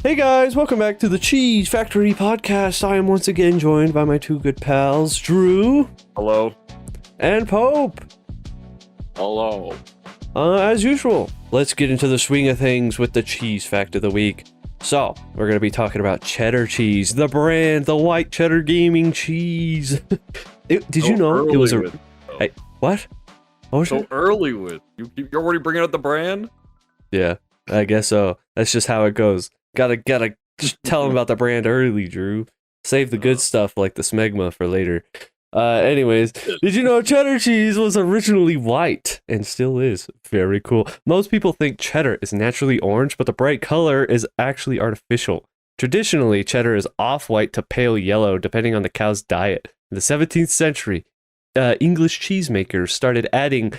Hey guys, welcome back to the Cheese Factory Podcast. I am once again joined by my two good pals, Drew. Hello. And Pope. Hello. As usual, let's get into the swing of things with the Cheese Fact of the Week. So, we're going to be talking about cheddar cheese, the brand, the White Cheddar gaming cheese. Did you know it was a... Hey, what? What was so it? early with? You're already bringing up the brand? Yeah, I guess so. That's just how it goes. Gotta just tell them about the brand early, Drew. Save the good stuff like the smegma for later. Anyways, did you know cheddar cheese was originally white and still is? Very cool. Most people think cheddar is naturally orange, but the bright color is actually artificial. Traditionally, cheddar is off-white to pale yellow, depending on the cow's diet. In the 17th century, English cheesemakers started adding...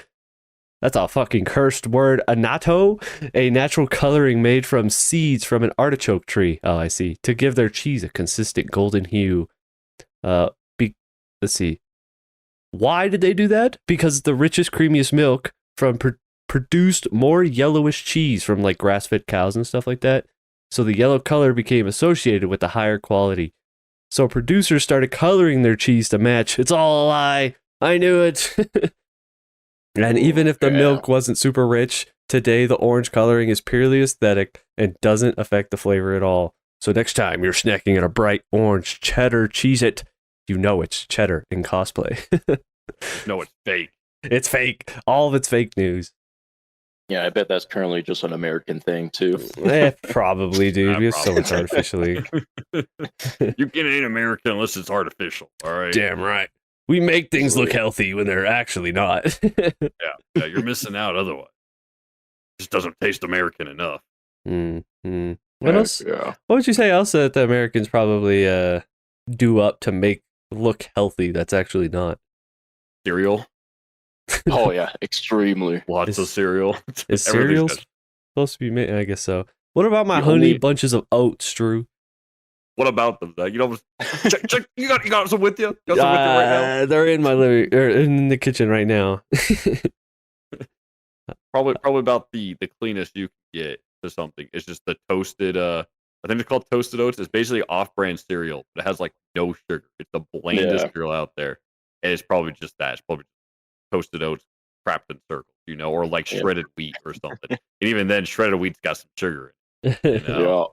That's a fucking cursed word. Annatto, a natural coloring made from seeds from an artichoke tree. Oh, I see. To give their cheese a consistent golden hue. Let's see. Why did they do that? Because the richest, creamiest milk from produced more yellowish cheese from like grass-fed cows and stuff like that. So the yellow color became associated with the higher quality. So producers started coloring their cheese to match. It's all a lie. I knew it. And even if the milk wasn't super rich, today the orange coloring is purely aesthetic and doesn't affect the flavor at all. So next time you're snacking on a bright orange cheddar Cheez-It, you know it's cheddar in cosplay. No, it's fake. It's fake. All of it's fake news. Yeah, I bet that's currently just an American thing, too. Probably, dude. We're so much artificially. You get ain't American unless it's artificial, all right? Damn right. We make things look healthy when they're actually not. Yeah, you're missing out otherwise. It just doesn't taste American enough. Mm-hmm. What else? Yeah. What would you say else that the Americans probably do up to make look healthy that's actually not? Cereal. Oh, yeah, extremely. Lots of cereal. Is cereal supposed to be made? I guess so. What about my honey bunches of oats, Drew? What about them? You know, check. You got some with you? You got some with you right now? They're in my living, or in the kitchen right now. Probably about the cleanest you can get to something. It's just the toasted. I think it's called toasted oats. It's basically off-brand cereal, but it has like no sugar. It's the blandest cereal out there, and it's probably just that. It's probably toasted oats wrapped in circles, you know, or like shredded wheat or something. And even then, shredded wheat's got some sugar in it. You know? Yeah.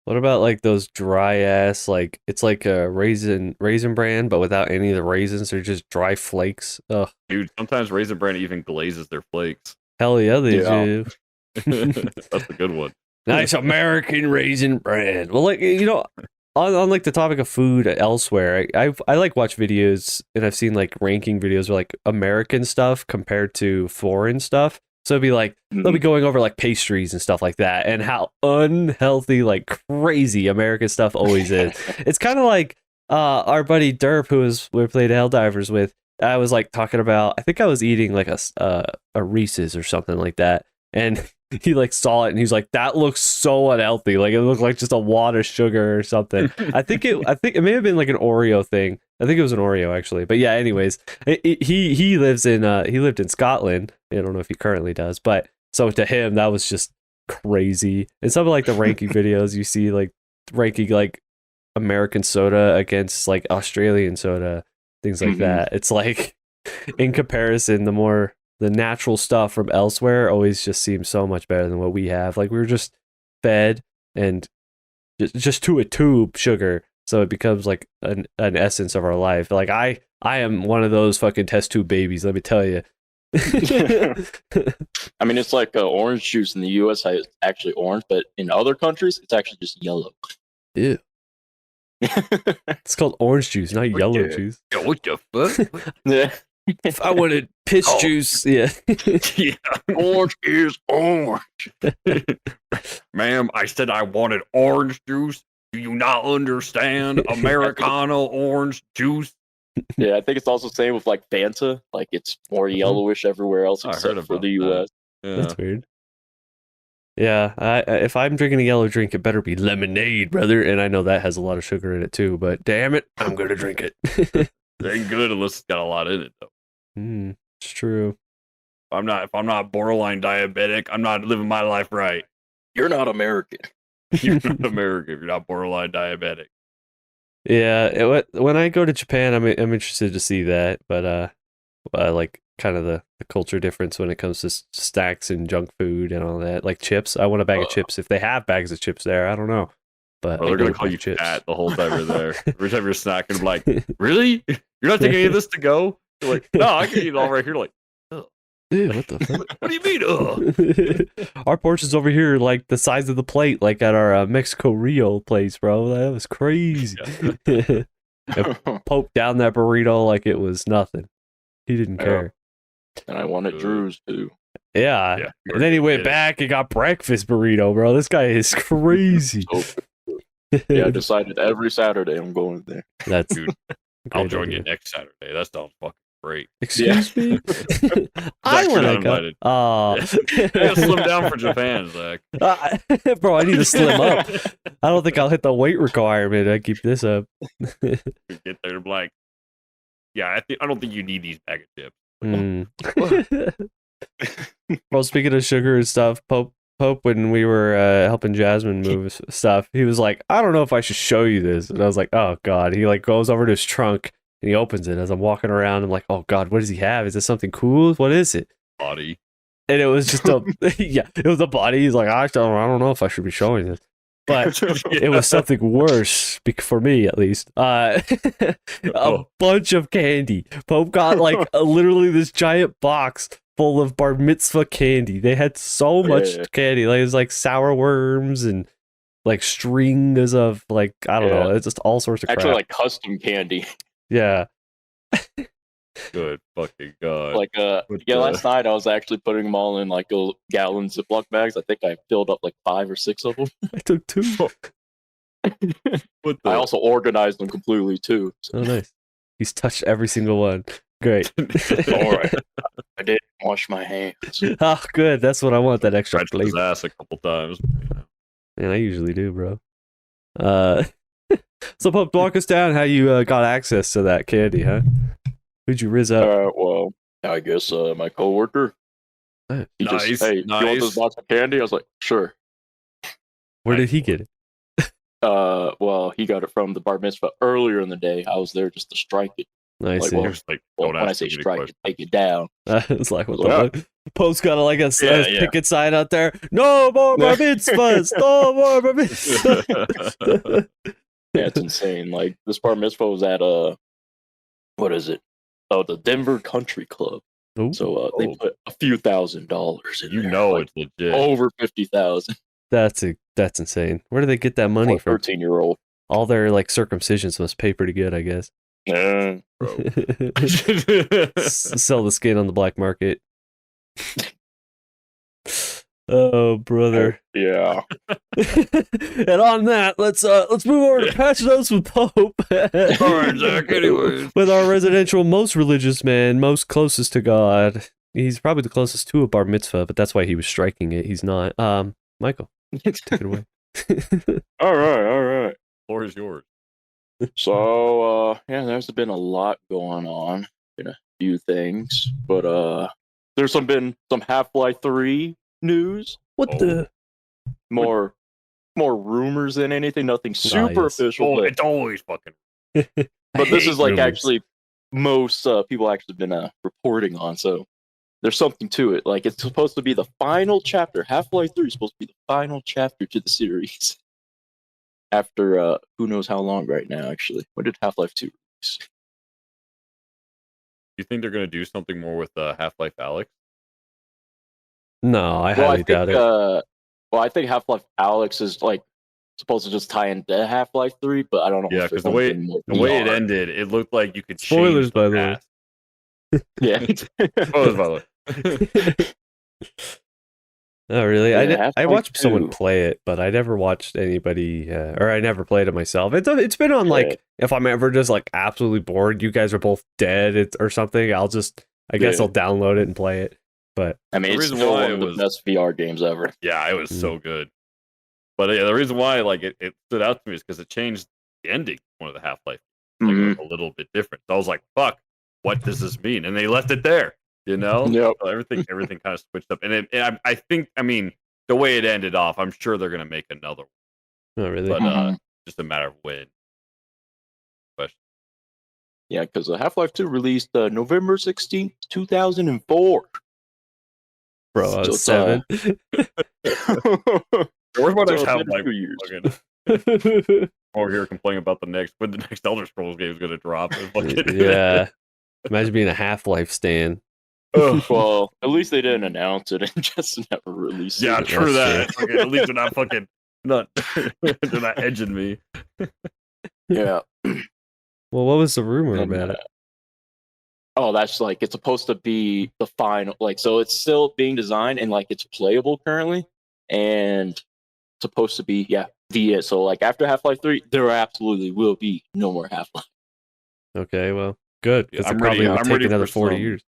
What about like those dry ass, like it's like a raisin bran, but without any of the raisins? They're just dry flakes. Ugh. Dude, sometimes Raisin Bran even glazes their flakes. Hell yeah, they do. That's the good one. Nice American Raisin Bran. Well, like, you know, on like the topic of food elsewhere, I like watch videos, and I've seen like ranking videos where like American stuff compared to foreign stuff. So it'd be like, they'll be going over like pastries and stuff like that, and how unhealthy, like crazy American stuff always is. It's kind of like our buddy Derp, we played Helldivers with. I was like talking about, I think I was eating like a Reese's or something like that, and he like saw it and he's like, that looks so unhealthy. Like it looked like just a wad of sugar or something. I think it may have been like an Oreo thing. I think it was an Oreo actually. But yeah, anyways, he lived in Scotland. I don't know if he currently does, but so to him that was just crazy. And some of like the ranking videos you see, like ranking like American soda against like Australian soda, things like that. It's like in comparison, the natural stuff from elsewhere always just seems so much better than what we have. Like we were just fed and just to a tube sugar, so it becomes like an essence of our life. Like I am one of those fucking test tube babies, let me tell you. I mean, it's like orange juice in the U.S. It's actually orange, but in other countries, it's actually just yellow. Ew. It's called orange juice, not yellow juice. What the fuck? Yeah. If I wanted piss juice, yeah. Yeah. Orange is orange. Ma'am, I said I wanted orange juice. Do you not understand? Americano orange juice. Yeah, I think it's also the same with like Fanta. Like it's more yellowish everywhere else except for the U.S. Yeah. That's weird. Yeah, if I'm drinking a yellow drink, it better be lemonade, brother. And I know that has a lot of sugar in it too, but damn it, I'm gonna drink it. It ain't good unless it's got a lot in it, though. It's true. If I'm not borderline diabetic, I'm not living my life right. You're not American. You're not American. You're not borderline diabetic. Yeah, when I go to Japan, I'm interested to see that, but like kind of the culture difference when it comes to snacks and junk food and all that. Like chips, I want a bag of chips if they have bags of chips there. I don't know, but they're gonna call you chips. fat the whole time you're there. Every time you're snacking, I'm like, really? You're not taking any of this to go? You're like, no, I can eat it all right here. Like, Ew, what the fuck? What do you mean? Our portions over here like the size of the plate, like at our Mexico Rio place, bro. That was crazy. Pope down that burrito like it was nothing. He didn't care. And I wanted Drew's too. Yeah. And then he went back and got breakfast burrito, bro. This guy is crazy. Yeah, I decided every Saturday I'm going there. That's dude. I'll join you next Saturday. That sounds fucking great. Excuse me? I want to go. Oh. Yeah, slim down for Japan, Zach. Bro, I need to slim up. I don't think I'll hit the weight requirement. I keep this up. Get there, like, yeah, I don't think you need these bag of chips. Well, speaking of sugar and stuff, Pope, when we were helping Jasmine move stuff, he was like, I don't know if I should show you this. And I was like, oh, God. He like goes over to his trunk and he opens it as I'm walking around. I'm like, oh, God, what does he have? Is this something cool? What is it? Body. And it was just it was a body. He's like, I don't know if I should be showing this. But it was something worse, for me at least. A bunch of candy. Pope got like literally this giant box full of bar mitzvah candy. They had so much candy. Like it was like sour worms and like strings of like, I don't know. It's just all sorts of crap. Actually like custom candy. Yeah. Good fucking God. Like last night I was actually putting them all in like gallon Ziploc bags. I think I filled up like 5 or 6 of them. I took 2. I also organized them completely too. So. Oh, nice. He's touched every single one. Great. All right. I didn't wash my hands. Oh, good. That's what I want. That extra flavor. His ass a couple times. Man, I usually do, bro. So, Pope, walk us down how you got access to that candy, huh? Who'd you riz up? Well, I guess my coworker. He just, hey, you want this box of candy? I was like, sure. Where did he get it? Well, he got it from the bar mitzvah earlier in the day. I was there just to strike it. Nice. When I say strike it, take it down. It's like, what the fuck? Pope's got like a picket sign out there. No more bar mitzvahs. No more bar mitzvahs. Yeah, it's insane. Like this bar mitzvah was at what is it? Oh, the Denver Country Club. Ooh. So they put a few $1,000s in. You know, like, it's legit. Over 50,000. That's insane. Where do they get that money from? 13-year-old. All their like circumcisions must pay pretty good, I guess. Yeah, bro. Sell the skin on the black market. Oh, brother. Yeah. And on that, let's move over to Patch Notes with Pope. All right, Zach, anyways. With our residential most religious man, most closest to God. He's probably the closest to a bar mitzvah, but that's why he was striking it. He's not. Michael, take it away. All right. Floor is yours. So, there's been a lot going on. Been a few things, but there's been some Half-Life 3 news. What the? More rumors than anything. Nothing super official. But it's always fucking. But this is like rumors. Actually most people actually been reporting on. So there's something to it. Like it's supposed to be the final chapter. Half-Life 3 is supposed to be the final chapter to the series. After who knows how long right now? Actually, when did Half-Life 2 release? You think they're gonna do something more with Half-Life Alyx? No, I highly doubt it. Well, I think Half-Life Alyx is like supposed to just tie into Half-Life 3, but I don't know. Yeah, because the way it ended, it looked like you could spoilers by the way. Yeah, spoilers by the way. Oh, really? Yeah, I watched someone play it, but I never watched anybody, or I never played it myself. It's been on like, if I'm ever just like absolutely bored, you guys are both dead or something, I guess I'll download it and play it. But I mean, it's still one of the best VR games ever. Yeah, it was so good. But yeah, the reason why like it stood out to me is because it changed the ending of one of the Half-Life. Like, it was a little bit different. So I was like, "Fuck, what does this mean?" And they left it there. You know, so everything kind of switched up. And I think, I mean, the way it ended off, I'm sure they're gonna make another one. Oh, really? But just a matter of when. Question. Yeah, because Half-Life 2 released November 16th, 2004. Bro, I So was it's, 7. We're about So to it's have been a like few years. fucking or here complaining about when the next Elder Scrolls game is gonna drop. Yeah. Imagine being a Half-Life stan. Well, at least they didn't announce it and just never release it. Yeah, true That's that. Okay, at least they're not fucking not they're not edging me. Yeah. Well, what was the rumor And, about it? Oh, that's like it's supposed to be the final. Like, so it's still being designed and like it's playable currently, and supposed to be so like after Half-Life 3, there absolutely will be no more Half-Life. Okay, well, good, because I'm it probably ready. would I'm take ready another for 40 some- years.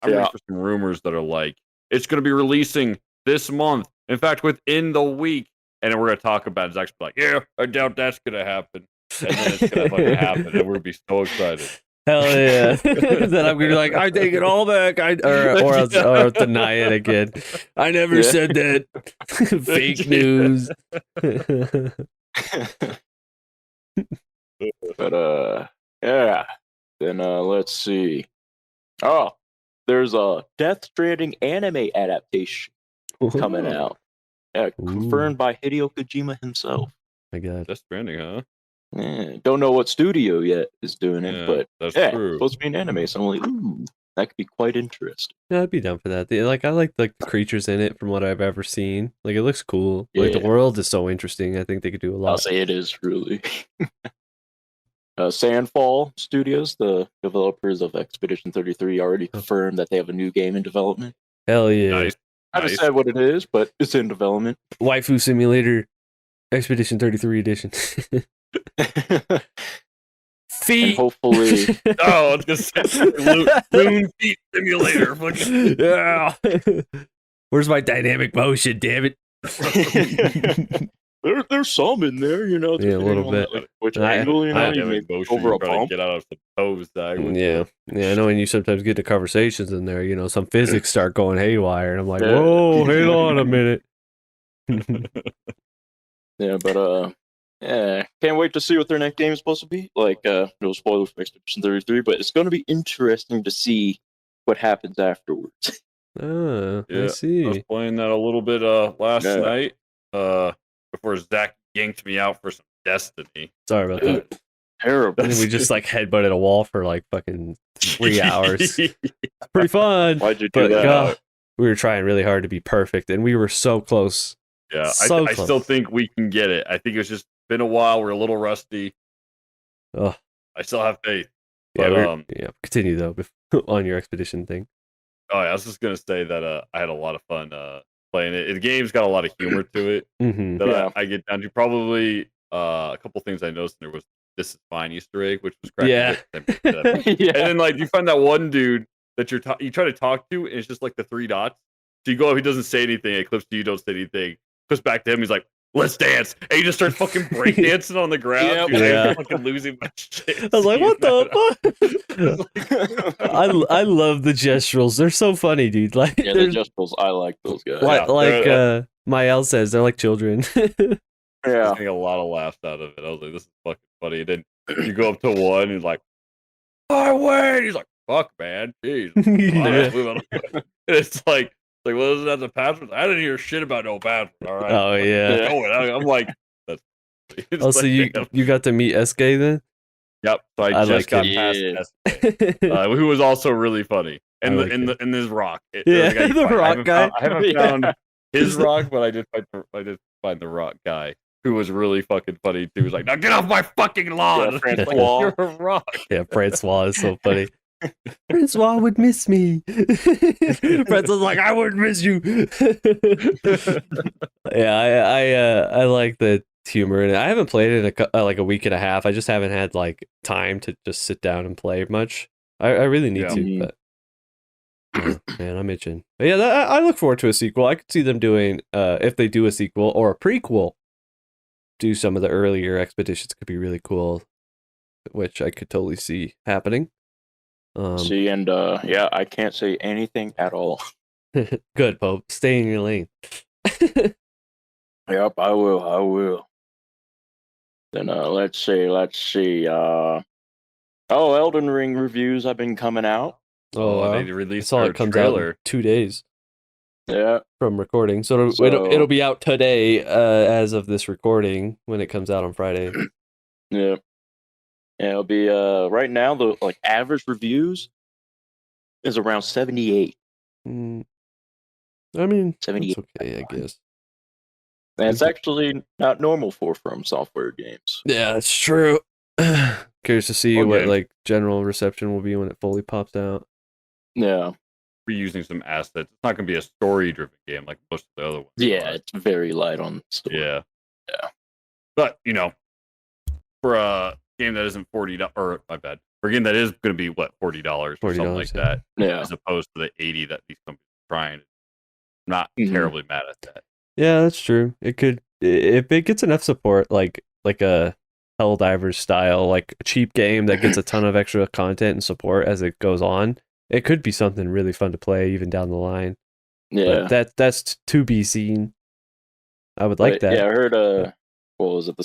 I'm ready for some rumors that are like it's gonna be releasing this month. In fact, within the week, and then we're gonna talk about it. It's actually like, yeah, I doubt that's gonna happen, and then it's gonna fucking happen, and we're gonna be so excited. Hell yeah! Then I'm gonna be like, I take it all back. Or I'll deny it again. I never said that. Fake news. But yeah. Then let's see. Oh, there's a Death Stranding anime adaptation coming out. Yeah, confirmed by Hideo Kojima himself. My God, Death Stranding, huh? Yeah, don't know what studio yet is doing it, but that's yeah, true. it's supposed to be an anime. So I'm like, ooh, that could be quite interesting. yeah, I'd be down for that. Like, I like the creatures in it from what I've ever seen. Like, it looks cool. Like, the Yeah. world is so interesting. I think they could do a lot. I'll say it is really. Sandfall Studios, the developers of Expedition 33, already confirmed that they have a new game in development. Hell yeah! Nice. I haven't said what it is, but it's in development. Waifu Simulator Expedition 33 edition. And hopefully, Oh, I was gonna say Loon Feet Simulator. Fucking yeah. Where's my dynamic motion? Damn it! there's some in there, you know. Yeah, a little bit. Like, which angle, you know, you make over a bump. Get out of the pose tag. Yeah, I know. When you sometimes get to conversations in there, you know, some physics start going haywire, and I'm like, Yeah. whoa, hang on a minute. Yeah, but can't wait to see what their next game is supposed to be. Like, no spoilers for Expedition 33, but it's going to be interesting to see what happens afterwards. I I see. was playing that a little bit last night. Before Zach yanked me out for some Destiny. Sorry about that. Terrible. And then we just like headbutted a wall for like fucking 3 hours. Pretty fun. Why'd you do But that? God, we were trying really hard to be perfect, and we were so close. Yeah, So I still think we can get it. I think it's just been a while. We're a little rusty. Oh, I still have faith. yeah. But, Continue though on your expedition thing. Oh, yeah, I was just gonna say that I had a lot of fun playing it. The game's got a lot of humor to it. Mm-hmm. That I get down to. Probably a couple things I noticed. There was "This is fine" Easter egg, which was cracking Yeah. And then like you find that one dude that you try to talk to, and it's just like the 3 dots. So you go up, he doesn't say anything. It clips to you, don't say anything. Clips back to him. He's like, "Let's dance," and he just starts fucking breakdancing on the ground. Yep. Dude, Yeah. I'm fucking losing my shit. I was like, what the the fuck? I love the gesturals. They're so funny, dude. Like, Yeah, the Adjustables, I like those guys. Mael says, they're like children. Yeah. getting a lot of laughs out of it. I was like, this is fucking funny. And then you go up to one and he's like, wait. He's like, fuck, man. Jeez. Yeah. It's like, well, isn't that the password? I didn't hear shit about no password. All right. Oh, yeah. I'm like, that's it's Oh, so like, you got to meet SK then? Yep. So I just like got it. past Yeah. who was also really funny. And I like in this rock. Yeah, the rock guy. I haven't found his rock, but I did find the rock guy who was really fucking funny too. He was like, now get off my fucking lawn. Yeah, Like, Francois. you're a rock. Yeah, Francois is so funny. Francois would miss me. Francois like, I wouldn't miss you. Yeah, I like the humor in it. I haven't played it in like a week and a half. I just haven't had like time to just sit down and play much. I really need to, but man, I'm itching. But yeah, I look forward to a sequel. I could see them doing, if they do a sequel or a prequel, do some of the earlier expeditions. Could be really cool, which I could totally see happening. See, and I can't say anything at all. Good, Pope. Stay in your lane. Yep, I will. Then let's see. Elden Ring reviews have been coming out. They I released saw their it comes out in trailer. 2 days Yeah. from recording. So it'll be out today as of this recording when it comes out on Friday. Yeah. Yeah, it'll be right now the average reviews is around 78. I mean, 78. it's okay, I guess. And it's actually not normal for From Software games. Yeah, that's true. Curious to see Okay. what like general reception will be when it fully pops out. Yeah. Reusing some assets. It's not going to be a story-driven game like most of the other ones. Yeah, it's very light on story. Yeah. Yeah. But, for a game that isn't $40, or my bad, for a game that is going to be, $40 or something like that, as opposed to the 80 that these companies are trying. I'm not terribly mad at that. Yeah, that's true. It could, if it gets enough support, like a Helldivers style, like a cheap game that gets a ton of extra content and support as it goes on, it could be something really fun to play even down the line. Yeah. But that's to be seen. I would like that. Yeah, I heard what was it?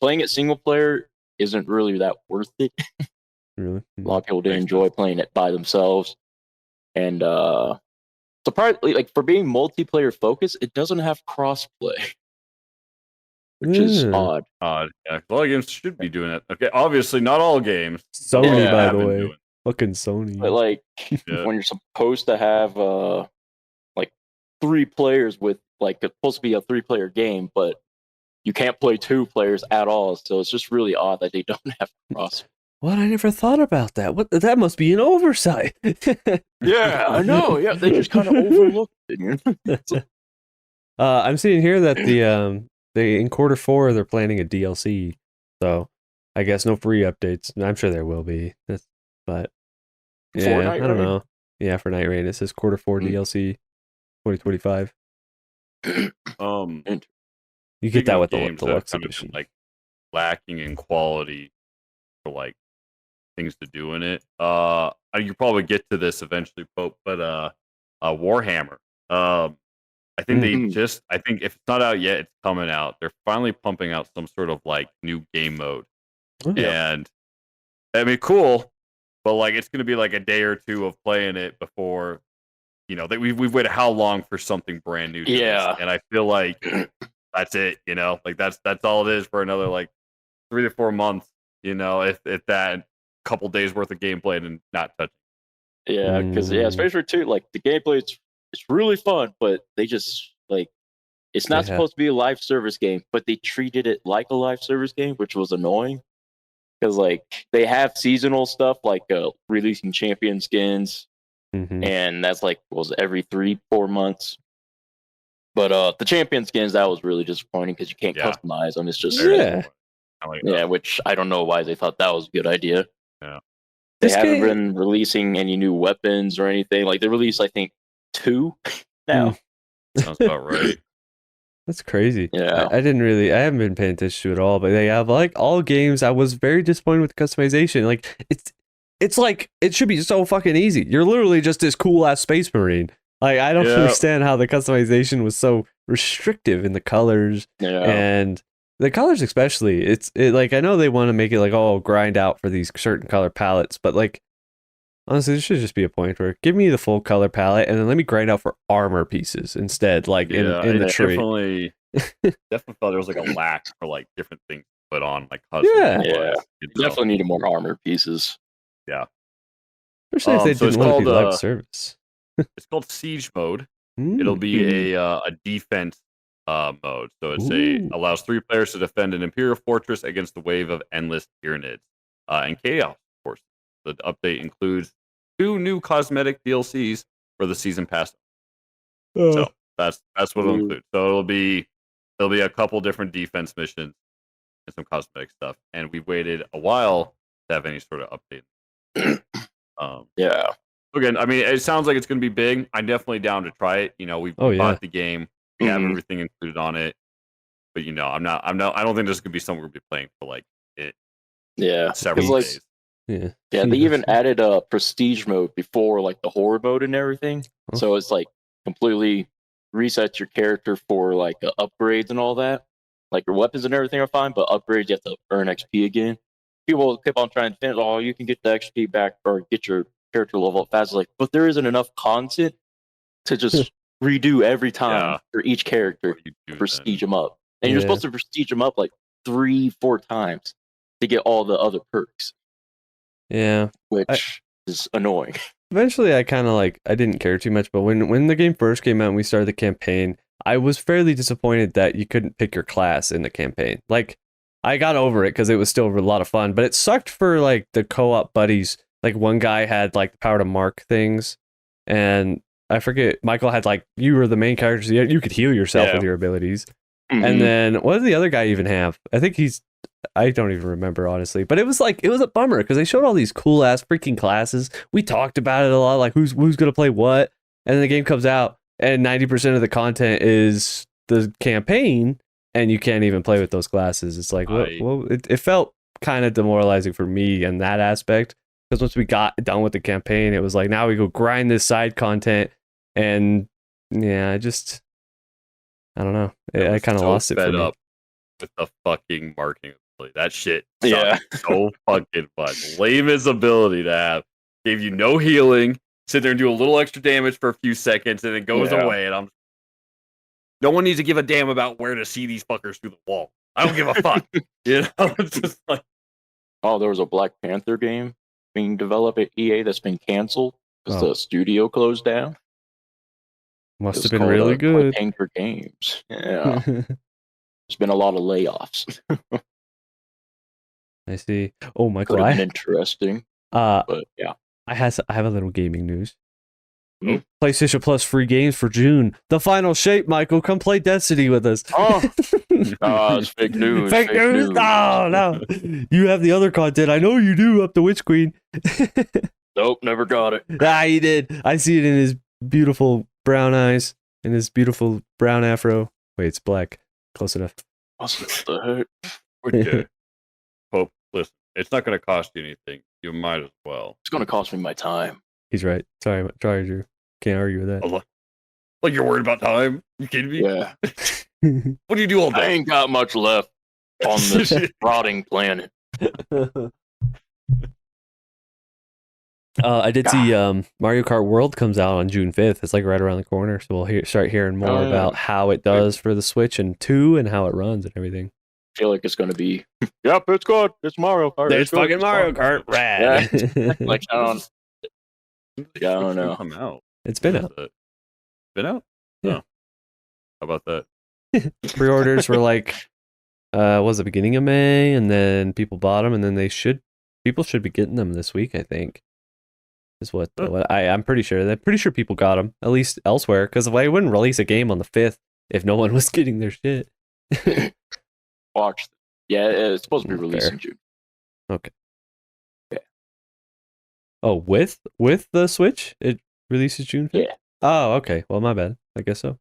Playing it single player isn't really that worth it. Really? A lot of people do enjoy playing it by themselves. And surprisingly, for being multiplayer focused, it doesn't have crossplay. Which is odd. Yeah, a lot of games should be doing it. Okay, obviously not all games. Sony, by the way. Fucking Sony. But when you're supposed to have 3 players with it's supposed to be a 3-player game, but you can't play 2 players at all. So it's just really odd that they don't have cross. What? I never thought about that. What? That must be an oversight. Yeah, I know. Yeah, they just kind of overlooked it. I'm seeing here that in Q4 they're planning a DLC. So I guess no free updates. I'm sure there will be. But yeah, Fortnite, I don't know. Yeah, for Night Rain, it says Q4 DLC 2025. You get that with the deluxe edition. Lacking in quality for things to do in it. You probably get to this eventually, Pope, but Warhammer. I think I think if it's not out yet, it's coming out. They're finally pumping out some sort of new game mode. And I mean, cool, but it's going to be a day or two of playing it before, we've waited how long for something brand new to this? And I feel that's it, that's all it is for another 3 to 4 months, if that couple days worth of gameplay and not touching. Yeah, because especially too, the gameplay it's really fun, but they just it's not supposed to be a live service game, but they treated it like a live service game, which was annoying. Because they have seasonal stuff releasing champion skins, and that's every 3-4 months. But the champion skins, that was really disappointing because you can't customize them. It's just which I don't know why they thought that was a good idea. Yeah, they haven't been releasing any new weapons or anything. They released I think 2 now. Sounds about right. That's crazy. Yeah, I haven't been paying attention to it all, but they have all games. I was very disappointed with the customization. It's it should be so fucking easy. You're literally just this cool ass space marine. I don't understand how the customization was so restrictive in the colors and the colors especially. I know they want to make it grind out for these certain color palettes, but honestly, there should just be a point where give me the full color palette and then let me grind out for armor pieces instead, in the tree. Definitely felt there was a lack for different things to put on definitely needed more armor pieces. Yeah, especially if they didn't want to be live service. It's called Siege mode. It'll be a defense mode, so allows 3 players to defend an Imperial fortress against a wave of endless Tyranids and Chaos forces. The update includes 2 new cosmetic DLCs for the season pass. So that's what it'll include. So it'll be a couple different defense missions and some cosmetic stuff. And we've waited a while to have any sort of update. Again, I mean, it sounds like it's going to be big. I'm definitely down to try it. We bought the game. We have everything included on it. But I don't think this is going to be something we're going to be playing for several days. Yeah, they even added a prestige mode before the horde mode and everything. So it's completely resets your character for upgrades and all that. Like your weapons and everything are fine, but upgrades you have to earn XP again. People keep on trying to defend, oh, you can get the XP back or get your character level up fast. Like, but there isn't enough content to just redo every time for each character to prestige them up. And you're supposed to prestige them up like 3-4 times to get all the other perks. Yeah. Which is annoying. Eventually, I kind of like, I didn't care too much, but when the game first came out and we started the campaign, I was fairly disappointed that you couldn't pick your class in the campaign. Like, I got over it because it was still a lot of fun, but it sucked for like the co-op buddies. Like one guy had like the power to mark things, and I forget, Michael had like, you were the main character, so you could heal yourself with your abilities. Mm-hmm. And then what did the other guy even have? I think I don't even remember, honestly, but it was a bummer because they showed all these cool ass freaking classes. We talked about it a lot, like who's gonna play what, and then the game comes out and 90% of the content is the campaign, and you can't even play with those classes. It's like, it felt kind of demoralizing for me in that aspect, because once we got done with the campaign, it was like, now we go grind this side content, and yeah, I don't know. I kind of lost it for me. Up with the fucking marking. That shit so fucking fun. Lamest ability to have. Gave you no healing. Sit there and do a little extra damage for a few seconds, and it goes away. And no one needs to give a damn about where to see these fuckers through the wall. I don't give a fuck. You know, it's just like, oh, there was a Black Panther game being developed at EA that's been canceled because the studio closed down. Must have been really good. Panther Games. Yeah. There's been a lot of layoffs. I see. Oh, Michael, could have been interesting. But yeah, I have a little gaming news. Mm-hmm. PlayStation Plus free games for June. The final shape, Michael. Come play Destiny with us. Oh, it's fake news. Fake news. Oh no, you have the other content. I know you do. Up the Witch Queen. Nope, never got it. He did. I see it in his beautiful brown eyes and his beautiful brown afro. Wait, it's black. Close enough. What the heck? Pope, listen, it's not going to cost you anything. You might as well. It's going to cost me my time. He's right. Sorry, Drew. Can't argue with that. Like you're worried about time? You kidding me? Yeah. What do you do all day? I ain't got much left on this rotting planet. I did see Mario Kart World comes out on June 5th. It's like right around the corner, so we'll start hearing more about how it does for the Switch and 2 and how it runs and everything. I feel like it's going to be, yep, it's good. It's Mario Kart. It's fucking Mario Kart. Rad. Yeah. Like, I don't know. Come out. It's been out. Been out? Yeah. Oh. How about that? Pre-orders were like, was the beginning of May, and then people bought them, and then people should be getting them this week, I think. Is what I'm pretty sure. I'm pretty sure people got them, at least elsewhere, because I wouldn't release a game on the 5th if no one was getting their shit. Watch. Yeah, it's supposed to be released in June. Okay. Yeah. Oh, with the Switch, it releases June 5th? Yeah. Oh, okay. Well, my bad. I guess so.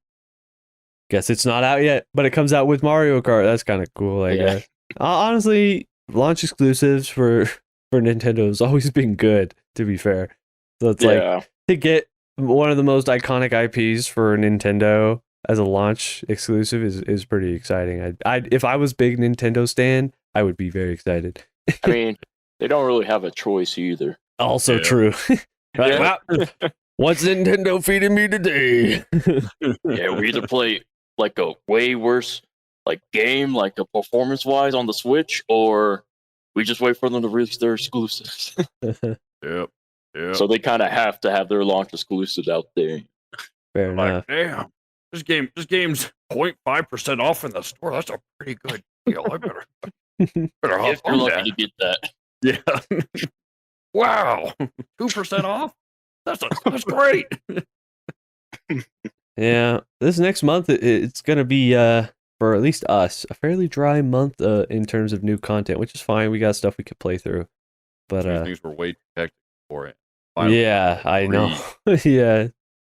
Guess it's not out yet, but it comes out with Mario Kart. That's kind of cool, I guess. Honestly, launch exclusives for Nintendo has always been good, to be fair. So it's like, to get one of the most iconic IPs for Nintendo as a launch exclusive is pretty exciting. If I was big Nintendo stan, I would be very excited. I mean, they don't really have a choice either. Also true. Well, what's Nintendo feeding me today? Yeah, we either play like a way worse like game, like a performance-wise on the Switch, or we just wait for them to release their exclusives. Yep. So they kind of have to have their launch exclusives out there. Fair enough. Damn, this game's 0.5% off in the store. That's a pretty good deal. I better hop If you're on lucky that. to get that. Yeah. Wow, 2% off. That's great. Yeah, this next month it's gonna be for at least us a fairly dry month in terms of new content, which is fine. We got stuff we could play through, but things were way too hectic for it. Yeah, I know. Yeah,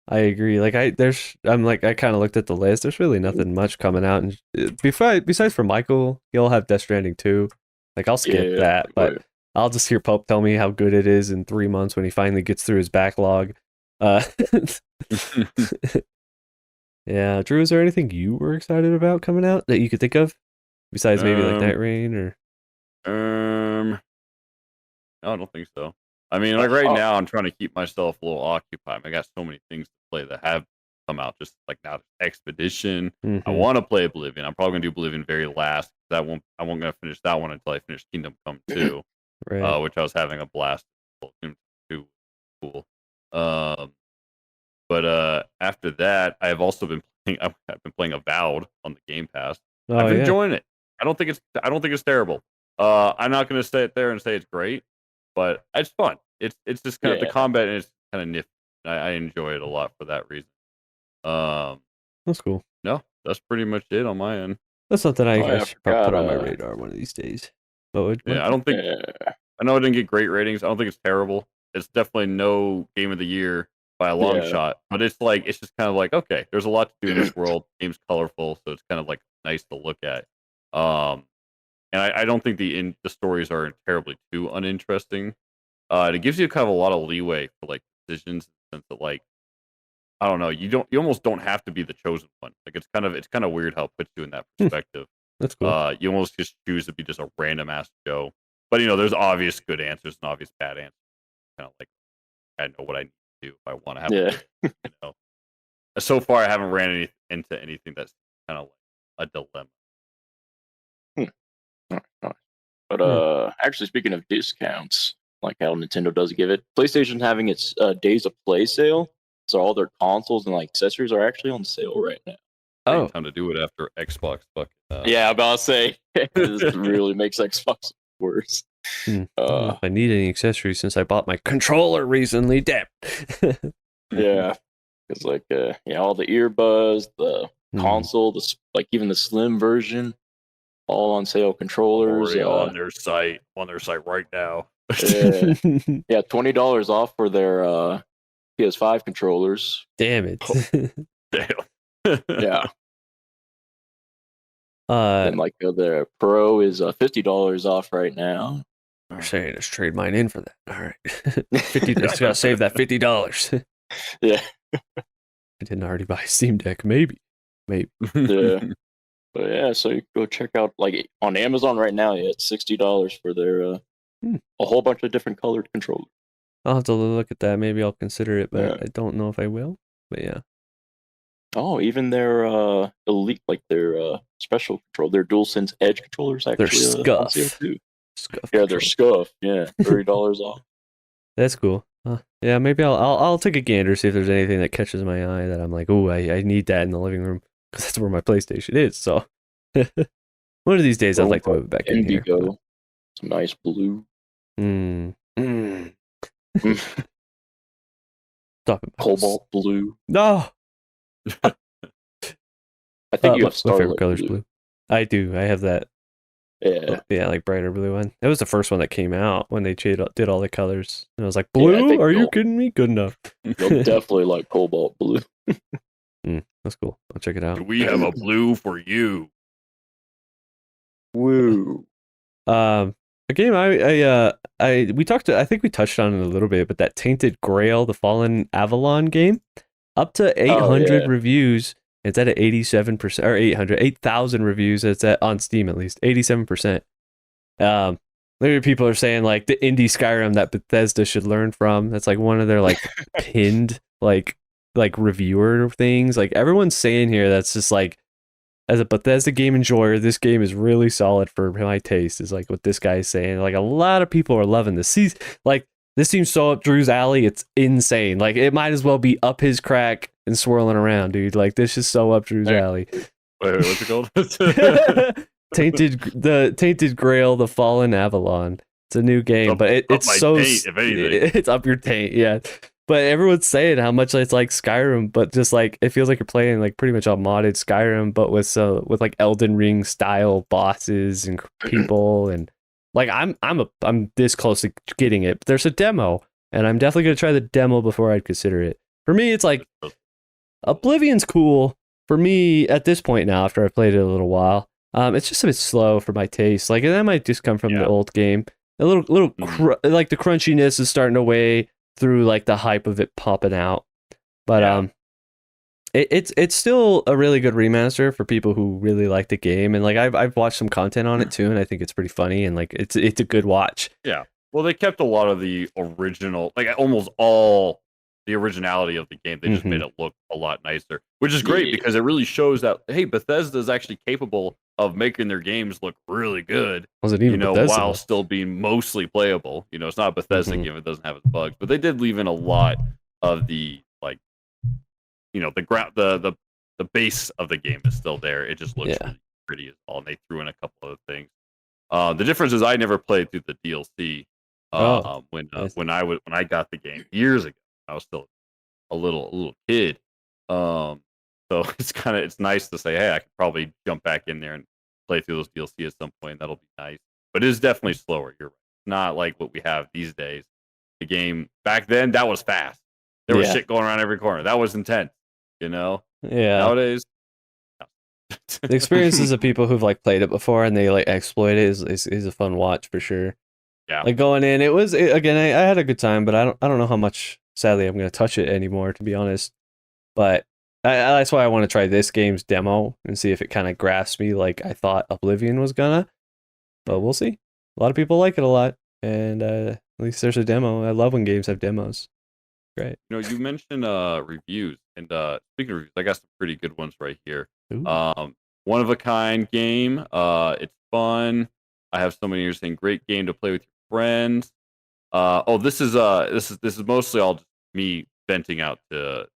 I agree. Like I kind of looked at the list. There's really nothing much coming out, and besides for Michael, he'll have Death Stranding 2. Like I'll skip that, but I'll just hear Pope tell me how good it is in 3 months when he finally gets through his backlog. Yeah, Drew, is there anything you were excited about coming out that you could think of? besides maybe like Night Rain or? No, I don't think so. I mean, like right now, I'm trying to keep myself a little occupied. I got so many things to play that have come out. Just like now, Expedition. I want to play Oblivion. I'm probably gonna do Oblivion very last. I won't gonna finish that one until I finish Kingdom Come 2, Right. which I was having a blast. Too cool. But after that, I've also been playing. I've been playing Avowed on the Game Pass. I've been enjoying it. I don't think it's terrible. I'm not going to sit there and say it's great, but it's fun. It's just kind of the combat and it's kind of nifty. I enjoy it a lot for that reason. That's cool. No, that's pretty much it on my end. That's something I should probably put on my radar one of these days. But I don't think. I know it didn't get great ratings. I don't think it's terrible. It's definitely no game of the year by a long shot, but it's just kind of like, okay, there's a lot to do in this world. Game's colorful, so it's kind of like nice to look at. And I don't think the stories are terribly too uninteresting. It gives you kind of a lot of leeway for like decisions, in the sense that like, I don't know, you almost don't have to be the chosen one. Like it's kind of weird how it puts you in that perspective. That's cool. You almost just choose to be just a random ass Joe, but there's obvious good answers and obvious bad answers. Kind of like, I know what I need to do if I want to have. So far, I haven't ran into anything that's kind of like a dilemma. But actually, speaking of discounts, like how Nintendo does give it, PlayStation having its Days of Play sale, so all their consoles and like accessories are actually on sale right now. Oh, time to do it after Xbox. Yeah, I'm about to say this really makes Xbox worse. If I need any accessories since I bought my controller recently, damn. Yeah, because like all the earbuds, the console, even the slim version, all on sale. Controllers on their site right now. Yeah, $20 off for their PS5 controllers. Damn it! Damn. Yeah. And like their Pro is $50 off right now. I'm saying let's trade mine in for that. All right, just gotta save that $50. Yeah. I didn't already buy a Steam Deck. Maybe. Yeah. But yeah, so you go check out like on Amazon right now. Yeah, it's $60 for their a whole bunch of different colored controllers. I'll have to look at that. Maybe I'll consider it, but I don't know if I will. But yeah. Oh, even their elite, like their special control, their DualSense Edge controllers actually. They're Scuff. Yeah, they're Scuff. Yeah, $30 off. That's cool. Yeah, maybe I'll take a gander, see if there's anything that catches my eye that I'm like, oh, I need that in the living room because that's where my PlayStation is. So one of these days, I'd like to move it back in here. Some nice blue. Stop it. Cobalt blue. No. I think you have my favorite color's blue. I do. I have that. Yeah, like brighter blue one. That was the first one that came out when they did all the colors. And I was like, blue? Are you kidding me? Good enough. You'll definitely like cobalt blue. That's cool. I'll check it out. We have a blue for you. Woo. A game we talked to, I think we touched on it a little bit, but that Tainted Grail, the Fallen Avalon game, up to 800 reviews. It's at 87%, or 8,000 reviews. It's on Steam at least 87%. Maybe people are saying like the indie Skyrim that Bethesda should learn from. That's like one of their like pinned like reviewer things. Like everyone's saying here, that's just like, as a Bethesda game enjoyer, this game is really solid for my taste. Is like what this guy is saying. Like a lot of people are loving this. This seems so up Drew's alley. It's insane. Like it might as well be up his crack and swirling around, dude. Like this is so up Drew's alley. Wait, what's it called? Tainted Grail, the Fallen Avalon. It's a new game, but it's so taint, if anything. It's up your taint, yeah. But everyone's saying how much it's like Skyrim, but just like it feels like you're playing like pretty much a modded Skyrim, but with like Elden Ring style bosses and people, and like I'm this close to getting it. But there's a demo, and I'm definitely gonna try the demo before I'd consider it. For me, it's like Oblivion's cool for me at this point now. After I've played it a little while, it's just a bit slow for my taste. Like, and that might just come from the old game. A little like the crunchiness is starting to weigh through like the hype of it popping out. But It's still a really good remaster for people who really like the game, and like I've watched some content on it too, and I think it's pretty funny, and like it's a good watch. Yeah. Well, they kept a lot of the original, like almost all the originality of the game. They just made it look a lot nicer, which is great because it really shows that, hey, Bethesda is actually capable of making their games look really good, Was it even Bethesda? while still being mostly playable. It's not a Bethesda game; it doesn't have its bugs, but they did leave in a lot of the like, the ground, the base of the game is still there. It just looks really pretty as well, and they threw in a couple of things. The difference is I never played through the DLC. When I got the game years ago, I was still a little kid. So it's nice to say, hey, I could probably jump back in there and play through those DLC at some point. That'll be nice, but it is definitely slower. You're right. It's not like what we have these days. The game back then, that was fast. There was shit going around every corner. That was intense. Yeah. Nowadays, the experiences of people who've like played it before and they like exploit it is a fun watch for sure. Yeah. Like going in, again. I had a good time, but I don't know how much. Sadly, I'm going to touch it anymore, to be honest. But that's why I want to try this game's demo and see if it kind of grasps me like I thought Oblivion was gonna. But we'll see. A lot of people like it a lot, and at least there's a demo. I love when games have demos. Great. You mentioned reviews, and speaking of reviews, I got some pretty good ones right here. One of a kind game. It's fun. I have somebody here saying great game to play with your friends. This is mostly all just me venting out to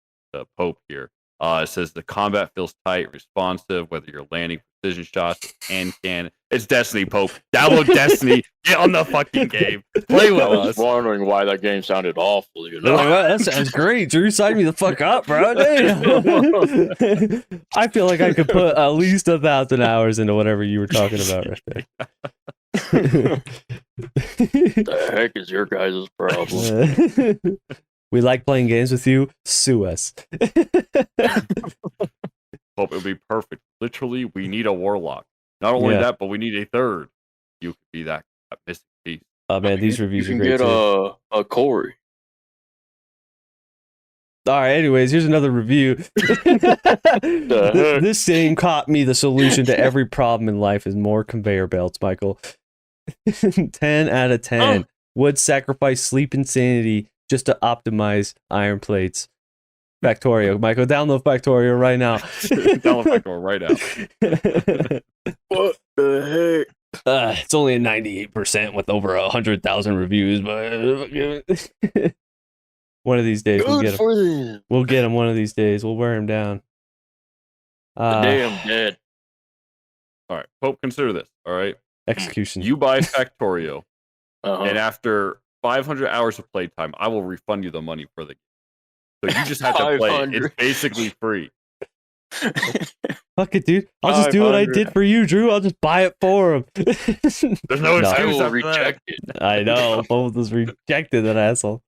Pope here. It says the combat feels tight, responsive, whether you're landing precision shots and can. It's Destiny, Pope. Download Destiny. Get on the fucking game. Play with us. I was wondering why that game sounded awful. Like, that sounds great. Drew, sign me the fuck up, bro. Damn. I feel like I could put at least 1,000 hours into whatever you were talking about right there. The heck is your guys' problem? We like playing games with you. Sue us. Hope it'll be perfect. Literally, we need a warlock. Not only that, but we need a third. You could be that missing piece. Oh man, these reviews are great. You can get a Corey. All right. Anyways, here's another review. This game caught me. The solution to every problem in life is more conveyor belts, Michael. 10 out of 10. Would sacrifice sleep insanity just to optimize iron plates. Factorio, Michael. Download Factorio right now. Download Factorio right now. What the heck? It's only a 98% with over 100,000 reviews, but one of these days we'll get him. We'll get him one of these days. We'll wear him down. Damn dead. All right, Pope, consider this. All right, execution. You buy Factorio, and after 500 hours of playtime, I will refund you the money for the game. So you just have to play it. It's basically free. Fuck it, dude. I'll just do what I did for you, Drew. I'll just buy it for him. There's no excuse. I will reject it. I know. Pope was rejected, that asshole.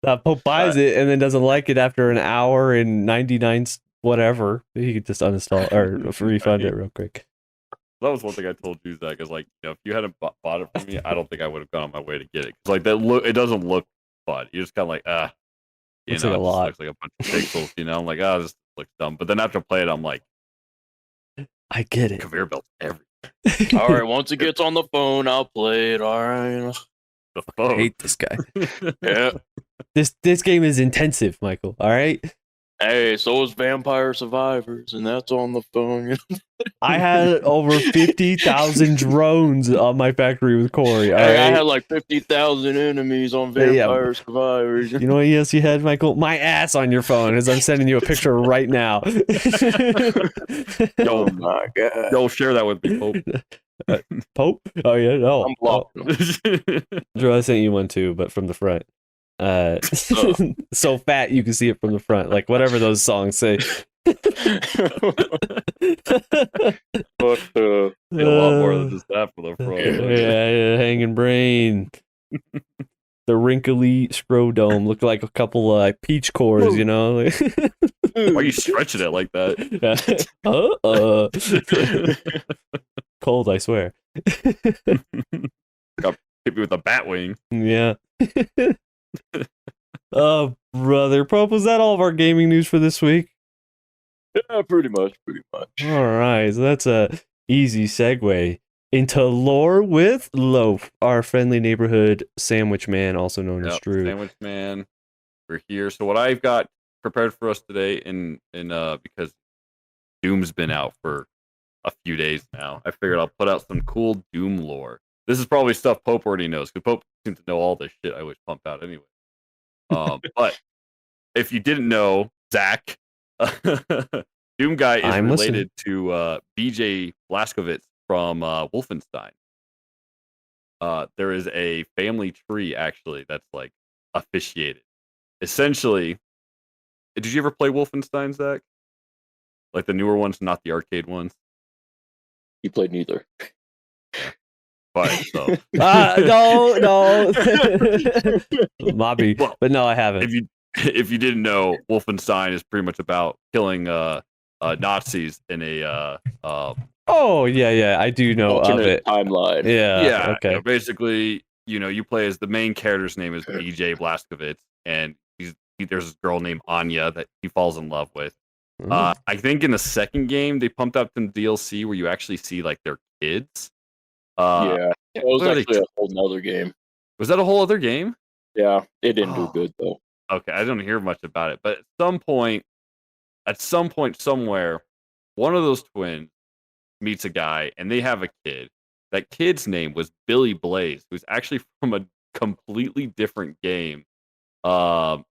Pope buys it and then doesn't like it after an hour and 99 whatever. He could just uninstall or refund it real quick. That was one thing I told you, Zach, is like, if you hadn't bought it for me, I don't think I would have gone on my way to get it. Cause like it doesn't look fun. You're just kind of like, looks like a lot. Looks like a bunch of pixels, I'm like, this looks dumb. But then after playing it, I'm like, I get it. Conveyor belts everywhere. All right, once it gets on the phone, I'll play it. All right. The phone. I hate this guy. Yeah. This game is intensive, Michael. All right. Hey, so is Vampire Survivors, and that's on the phone. I had over 50,000 drones on my factory with Corey. I had like 50,000 enemies on Vampire Survivors. You know what else you had, Michael? My ass on your phone, as I'm sending you a picture right now. Oh my god! Yo, share that with me, Pope. Pope? Oh yeah, no. I'm blocking. Drew, I sent you one too, but from the front. So fat you can see it from the front, like whatever those songs say. A lot more than just that for the front. Yeah, hanging brain. The wrinkly scrodome look like a couple of peach cores, Why are you stretching it like that? Cold, I swear. Got hit me with a bat wing. Yeah. Oh, brother. Pope, was that all of our gaming news for this week? Yeah, pretty much. All right. So that's a easy segue into lore with Loaf, our friendly neighborhood sandwich man, also known as Drew. Sandwich man. We're here. So what I've got prepared for us today, because Doom's been out for a few days now, I figured I'll put out some cool Doom lore. This is probably stuff Pope already knows, because Pope seems to know all this shit I always pump out anyway. But if you didn't know, Zach, Doom Guy is related to BJ Blazkowicz from Wolfenstein. There is a family tree, actually, that's like officiated. Essentially, did you ever play Wolfenstein, Zach? Like the newer ones, not the arcade ones? You played neither. Fine, so. No. Mobby. Well, but no, I haven't. If you didn't know, Wolfenstein is pretty much about killing Nazis in a oh yeah, I do know of it. Timeline. Yeah. Okay. Basically, you play as the main character's name is BJ Blazkowicz, and there's this girl named Anya that he falls in love with. I think in the second game they pumped up some DLC where you actually see like their kids. It was actually a whole nother game. Was that a whole other game? Yeah, it didn't do good though. Okay, I don't hear much about it, but at some point somewhere, one of those twins meets a guy and they have a kid. That kid's name was Billy Blaze, who's actually from a completely different game. What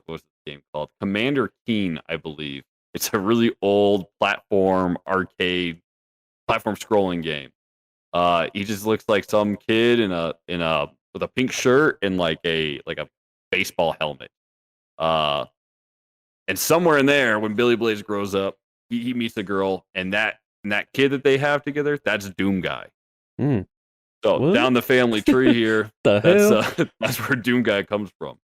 was this game called? Commander Keen, I believe. It's a really old platform scrolling game. He just looks like some kid with a pink shirt and like a baseball helmet. And somewhere in there, when Billy Blaze grows up, he meets a girl, and that kid that they have together, that's Doom Guy. So what? Down the family tree here, that's where Doom Guy comes from.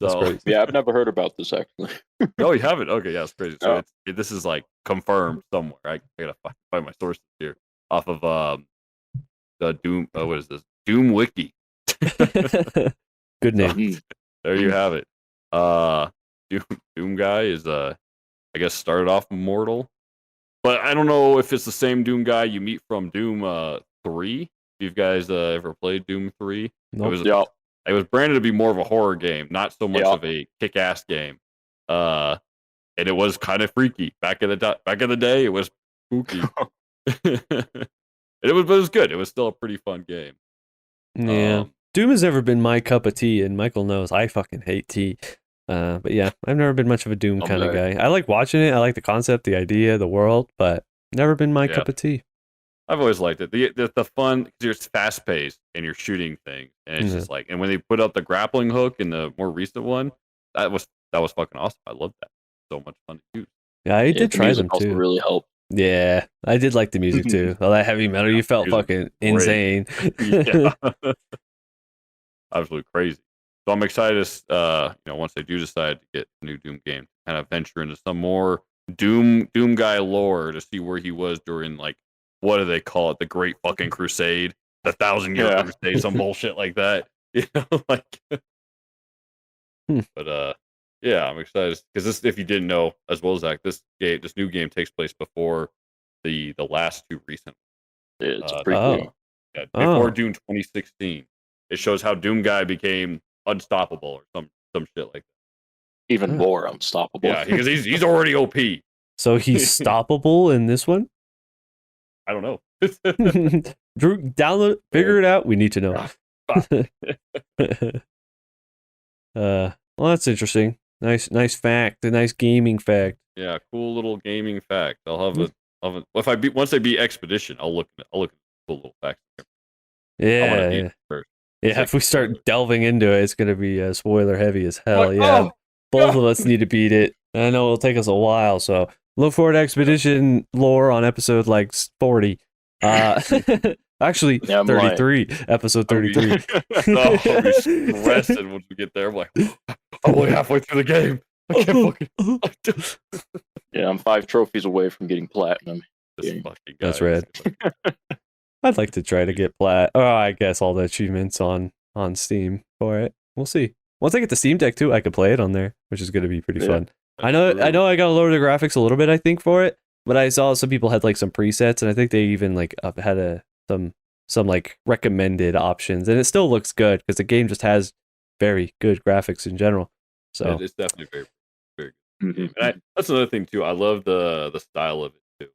So yeah, I've never heard about this actually. Oh, you haven't? Okay, yeah, it's crazy. So this is like confirmed somewhere. I gotta find my sources here off of the Doom. What is this? Doom Wiki. Good name. There you have it. Doom Guy is I guess started off immortal, but I don't know if it's the same Doom Guy you meet from Doom 3. If you guys ever played Doom 3, Nope. It was branded to be more of a horror game, not so much of a kick-ass game. And it was kind of freaky back in the day. It was spooky. It was good. It was still a pretty fun game. Yeah. Doom has never been my cup of tea, and Michael knows I fucking hate tea. But yeah, I've never been much of a Doom kind of guy. I like watching it. I like the concept, the idea, the world, but never been my cup of tea. I've always liked it. The fun, because you're fast paced and you're shooting things, and it's just like, and when they put out the grappling hook in the more recent one, that was fucking awesome. I loved that. So much fun to use. Yeah, I did try them also too. Really helped. Yeah, I did like the music too. All that heavy metal, you felt fucking insane. Yeah. Absolutely crazy. So I'm excited, once they do decide to get a new Doom game, kind of venture into some more Doom Guy lore to see where he was during, like, what do they call it? The Great fucking Crusade, the 1,000-year crusade, some bullshit like that. But yeah, I'm excited because this, if you didn't know, as well as Zach, this new game takes place before the last two recent. It's a prequel. Before Doom 2016. It shows how Doom Guy became unstoppable or some shit like that. Even more unstoppable. Yeah, because he's already OP. So he's stoppable in this one? I don't know. Drew, download it, figure it out. We need to know. Well, that's interesting. Nice fact. A nice gaming fact. Yeah, cool little gaming fact. Once I beat Expedition, I'll look at cool little facts. Yeah. Yeah, if we start delving into it, it's gonna be spoiler heavy as hell. Yeah, both of us need to beat it. I know it'll take us a while, so look forward to Expedition lore on episode like 40. Actually, 33. Episode 33. I'll be stressed once we get there. I'm like, I'm only halfway through the game. I can't fucking. Yeah, I'm 5 trophies away from getting platinum. That's rad. I'd like to try to get I guess all the achievements on Steam for it. We'll see. once I get the Steam Deck too, I could play it on there, which is going to be pretty fun. I know I got to lower the graphics a little bit, I think, for it, but I saw some people had like some presets, and I think they even like had some like recommended options, and it still looks good because the game just has very good graphics in general. So it's definitely very, very good. Mm-hmm. And that's another thing too. I love the style of it too.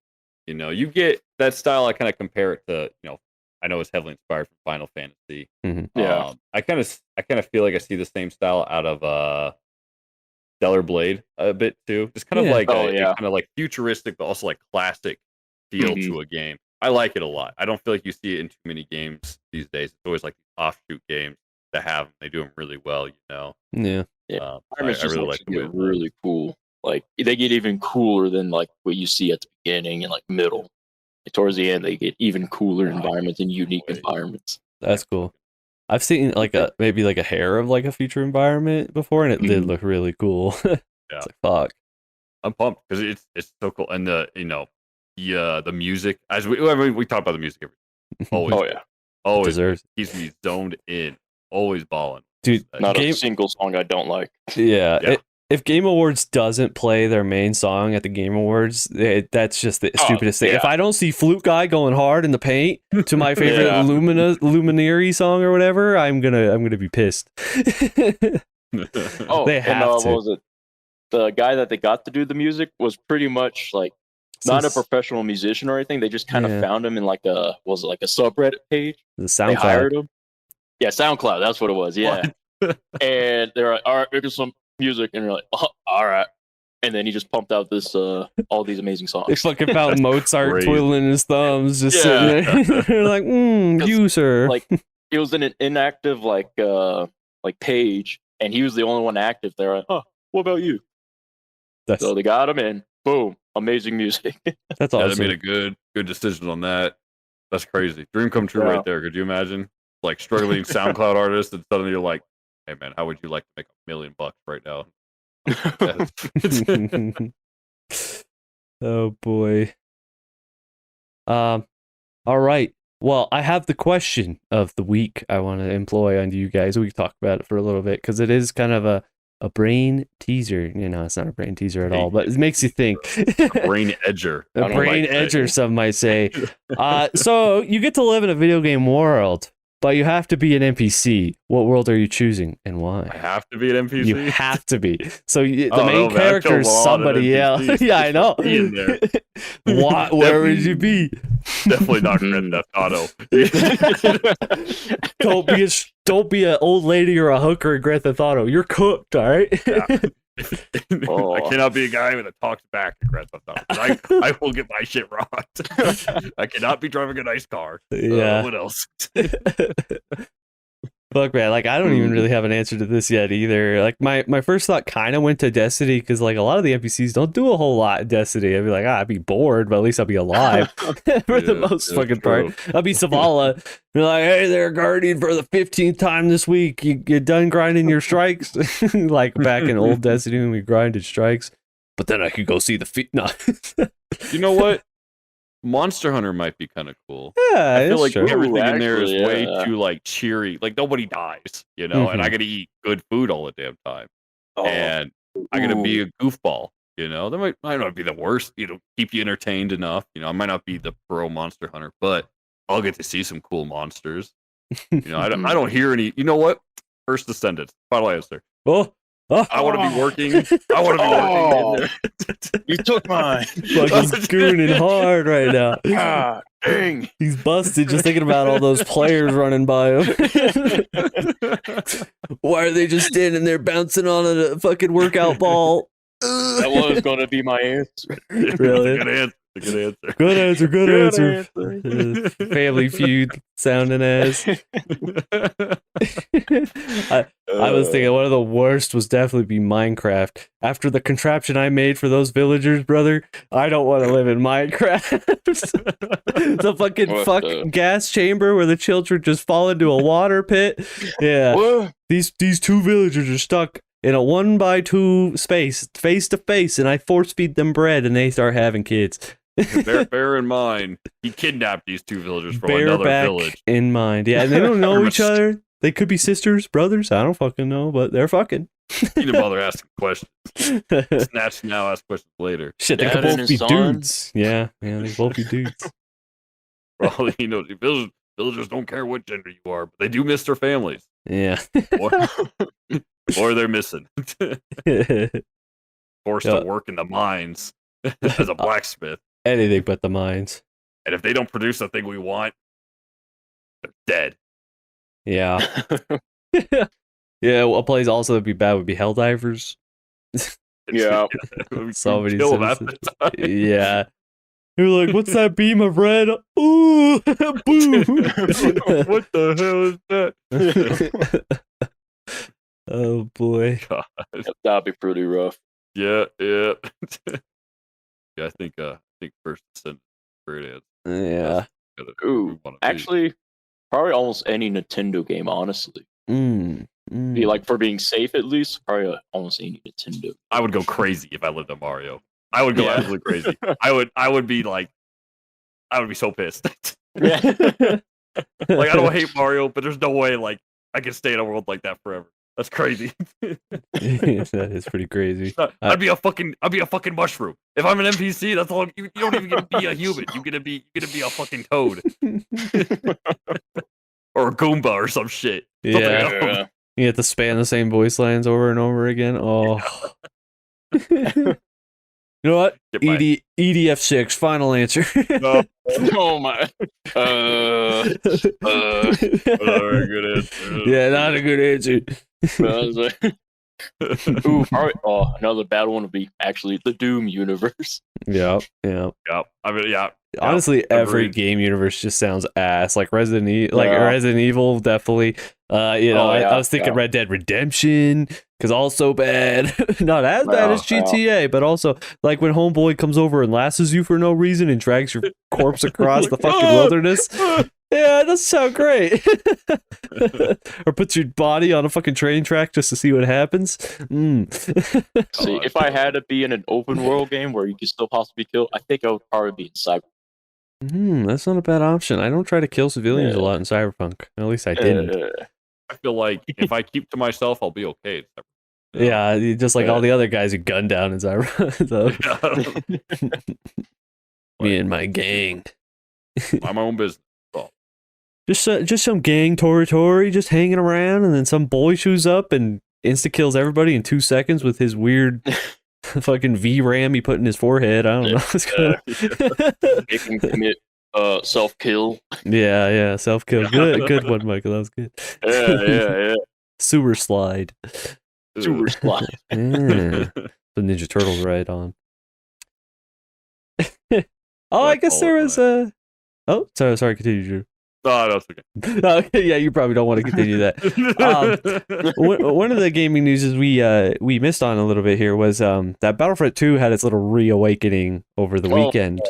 You know, you get that style. I kind of compare it to, you know, I know it's heavily inspired from Final Fantasy. Mm-hmm. Yeah, I kind of feel like I see the same style out of Stellar Blade a bit too. Just kind of like kind of like futuristic, but also like classic feel to a game. I like it a lot. I don't feel like you see it in too many games these days. It's always like these offshoot games that have them. They do them really well, you know. Yeah. I really like the way it really cool. Like they get even cooler than like what you see at the beginning and like middle. Like, towards the end, they get even cooler environments and unique environments. That's cool. I've seen like maybe like a hair of like a future environment before, and it did look really cool. It's like, fuck. I'm pumped because it's so cool, and the music, as we talk about the music always. Always keeps me zoned in, always balling. Dude, not a single song I don't like. Yeah. If Game Awards doesn't play their main song at the Game Awards, that's just the stupidest thing. If I don't see Flute Guy going hard in the paint to my favorite Luminary song or whatever, I'm gonna be pissed. They have to. What was it? The guy that they got to do the music was pretty much like not a professional musician or anything. They just kind of found him in like a subreddit page. The SoundCloud. They hired him. Yeah, SoundCloud. That's what it was. Yeah. And they're like, all right, make us some music. And you're like, oh, all right. And then he just pumped out this all these amazing songs. They fucking found Mozart twiddling his thumbs, just sitting there. They're like, you, sir. Like, it was in an inactive like page, and he was the only one active. They're like, oh, what about you? So they got him in. Boom. Amazing music. That's awesome. They made a good decision on that. That's crazy. Dream come true right there. Could you imagine? Like struggling SoundCloud artist, and suddenly you're like, hey man, how would you like to make $1 million right now? Oh boy. All right. Well, I have the question of the week I want to employ on you guys. We talked about it for a little bit because it is kind of a brain teaser. You know, it's not a brain teaser at all, but it makes you think. Brain edger. A brain edger, some might say. So you get to live in a video game world, but you have to be an NPC. What world are you choosing and why? I have to be an NPC? You have to be. So the main character is somebody else. Yeah, I know. Where would you be? Definitely not Grand Theft Auto. Don't be an old lady or a hooker in Grand Theft Auto. You're cooked, all right? Yeah. I cannot be a guy that talks back in Grand Theft Auto. I will get my shit rocked. I cannot be driving a nice car. Yeah. What else? Fuck, man. Like, I don't even really have an answer to this yet either. Like, my first thought kind of went to Destiny because, like, a lot of the NPCs don't do a whole lot in Destiny. I'd be like, I'd be bored, but at least I'll be alive for the most fucking part. I'll be Zavala. Be like, hey there, Guardian, for the 15th time this week. You done grinding your strikes? Like back in old Destiny when we grinded strikes. But then I could go see the feet. No. You know what? Monster Hunter might be kind of cool. Yeah, I feel like true. everything in there is way too like cheery. Like nobody dies, you know. And I got to eat good food all the damn time, and I got to be a goofball. You know, that might not be the worst. You know, keep you entertained enough. You know, I might not be the pro Monster Hunter, but I'll get to see some cool monsters. You know, I don't hear any. You know what? First Descendants. Final answer. I want to be working. I want to be working in there. You took mine. Fucking gooning hard right now. Ah, dang. He's busted just thinking about all those players running by him. Why are they just standing there bouncing on a fucking workout ball? That was going to be my answer. Really? Good answer. Good answer. Good answer. Family Feud sounding ass. I was thinking one of the worst was definitely be Minecraft. After the contraption I made for those villagers, brother, I don't want to live in Minecraft. The fucking gas chamber where the children just fall into a water pit. Yeah. What? These two villagers are stuck in a 1x2 space, face to face, and I force feed them bread and they start having kids. Bear in mind, he kidnapped these two villagers from another village. In mind, yeah, and they don't know each other. They could be sisters, brothers. I don't fucking know, but they're fucking. You didn't bother asking questions. Snatch now, ask questions later. Shit, they could both be dudes. Yeah, they both be dudes. Well, villagers don't care what gender you are, but they do miss their families. Yeah. Or they're missing. Forced to work in the mines as a blacksmith. Anything but the mines. And if they don't produce the thing we want, they're dead. Yeah. Yeah, a place also that'd be bad would be Helldivers. Yeah. So many citizens. Yeah. You're like, what's that beam of red? Ooh, boo! What the hell is that? Oh boy. God. That'd be pretty rough. Yeah. Yeah, I think first send great answer. Yeah. Ooh, actually, probably almost any Nintendo game, honestly. Be like, for being safe at least, probably almost any Nintendo. I would go crazy if I lived on Mario. I would go absolutely crazy. I would be so pissed. Yeah. Like, I don't hate Mario, but there's no way like I can stay in a world like that forever. That's crazy. That is pretty crazy. I'd be a fucking mushroom. If I'm an NPC, that's all. You don't even get to be a human. You're gonna be a fucking toad, or a Goomba or some shit. Yeah. You have to span the same voice lines over and over again. Oh. You know what? EDF6, final answer. Oh my. Good answer. Yeah, not a good answer. Ooh, another bad one would be actually the Doom universe. Yeah. I mean, yeah. Honestly, every game universe just sounds ass. Like Resident Evil, definitely. I was thinking Red Dead Redemption, because also bad. Not as bad as GTA, but also like when Homeboy comes over and lassos you for no reason and drags your corpse across the fucking wilderness. Yeah, it doesn't sound great. Or puts your body on a fucking train track just to see what happens. See, if I had to be in an open world game where you could still possibly kill, I think I would probably be in Cyberpunk. That's not a bad option. I don't try to kill civilians a lot in Cyberpunk. At least I didn't. I feel like if I keep to myself, I'll be okay. Yeah, just like all the other guys who gunned down in Cyberpunk. Me and my gang. I'm my own business. Just some gang Tori just hanging around, and then some boy shows up and insta kills everybody in 2 seconds with his weird fucking VRAM he put in his forehead. I don't know what's going on. Make him commit self-kill. Yeah, self-kill. Good one, Michael. That was good. Yeah. Sewer slide. The Ninja Turtles right on. I guess there was a... Oh, sorry, continue, Drew. Oh, that's okay. Okay, yeah, you probably don't want to continue that. One of the gaming news we missed on a little bit here was that Battlefront 2 had its little reawakening over the weekend.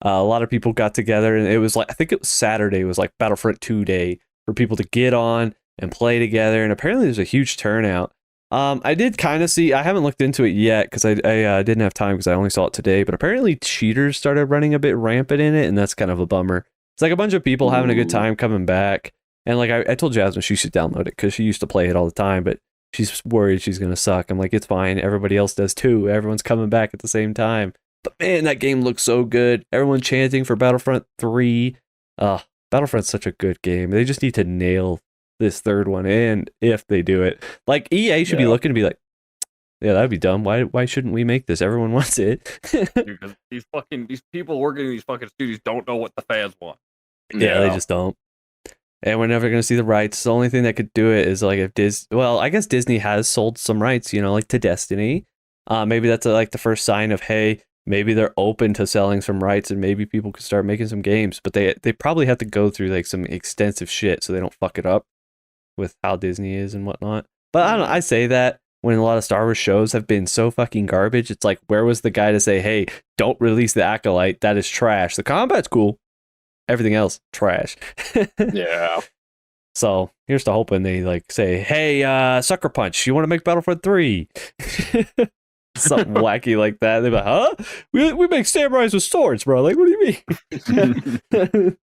A lot of people got together, and it was like, I think it was Saturday, it was like Battlefront 2 day for people to get on and play together, and apparently there's a huge turnout. I did kind of see, I haven't looked into it yet because I didn't have time because I only saw it today, but apparently cheaters started running a bit rampant in it, and that's kind of a bummer. It's like a bunch of people having a good time coming back. And like I told Jasmine she should download it because she used to play it all the time, but she's worried she's going to suck. I'm like, it's fine. Everybody else does too. Everyone's coming back at the same time. But man, that game looks so good. Everyone chanting for Battlefront 3. Battlefront's such a good game. They just need to nail this third one. And if they do it, like EA should be looking to be like, yeah, that'd be dumb. Why shouldn't we make this? Everyone wants it. Because these people working in these fucking studios don't know what the fans want. Yeah, they just don't. And we're never gonna see the rights. The only thing that could do it is like if I guess Disney has sold some rights, like to Destiny. Maybe that's like the first sign of, hey, maybe they're open to selling some rights and maybe people could start making some games. But they probably have to go through like some extensive shit so they don't fuck it up with how Disney is and whatnot. But I don't know, I say that when a lot of Star Wars shows have been so fucking garbage, it's like, where was the guy to say, hey, don't release the Acolyte, that is trash. The combat's cool. Everything else, trash. Yeah. So here's to hoping they like say, hey, Sucker Punch, you want to make Battlefront 3? Something wacky like that. They're like, huh? We make samurais with swords, bro. Like, what do you mean?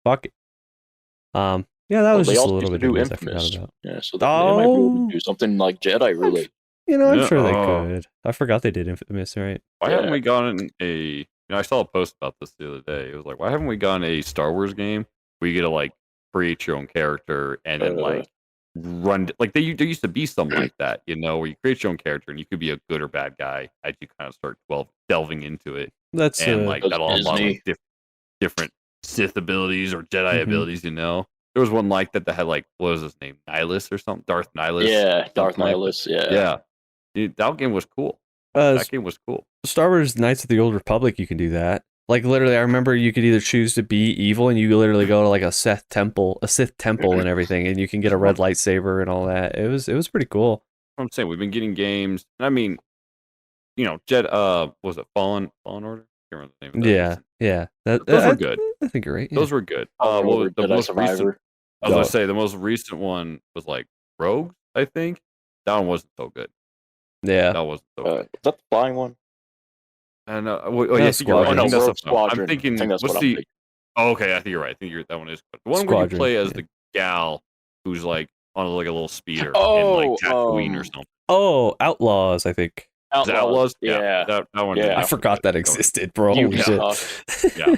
Fuck it. Yeah, that was they just a also little used bit to do of news I forgot Infamous. about. Yeah, so they might be able to do something like Jedi related. I'm Yeah, sure they could. I forgot they did Infamous, right? Why haven't we gotten a? I saw a post about this the other day. It was like, why haven't we gotten a Star Wars game where you get to like create your own character and then like run like there used to be something like that, where you create your own character and you could be a good or bad guy as you kind of start delving into it, That's and like that'll unlock Disney. like different Sith abilities or Jedi abilities. There was one like that had like what was his name, Nihilus or something, Darth Nihilus. Yeah, Darth something like Nihilus. that. Yeah. Yeah, dude, that game was cool. That game was cool. Star Wars Knights of the Old Republic, you can do that. Like literally, I remember you could either choose to be evil and you literally go to like a Sith temple and everything, and you can get a red lightsaber and all that. It was pretty cool. I'm saying we've been getting games. I mean, was it Fallen Order? I can't remember the name of that. Yeah. Those were good. I think you're right. Yeah. Those were good. The most recent. I was gonna say the most recent one was like Rogue. I think that one wasn't so good. Yeah, that wasn't so good. Is that the flying one? And yeah, Squadron. Rogue Squadron. I'm thinking. I think that's what's what the? I'm thinking. Oh, okay, I think you're right. I think that one is good. The one where you play as the gal who's like on like a little speeder in like Tatooine or something. Oh, Outlaws, I think. Outlaws? Yeah. That one. Yeah. I forgot that existed, bro. Holy shit. Yeah.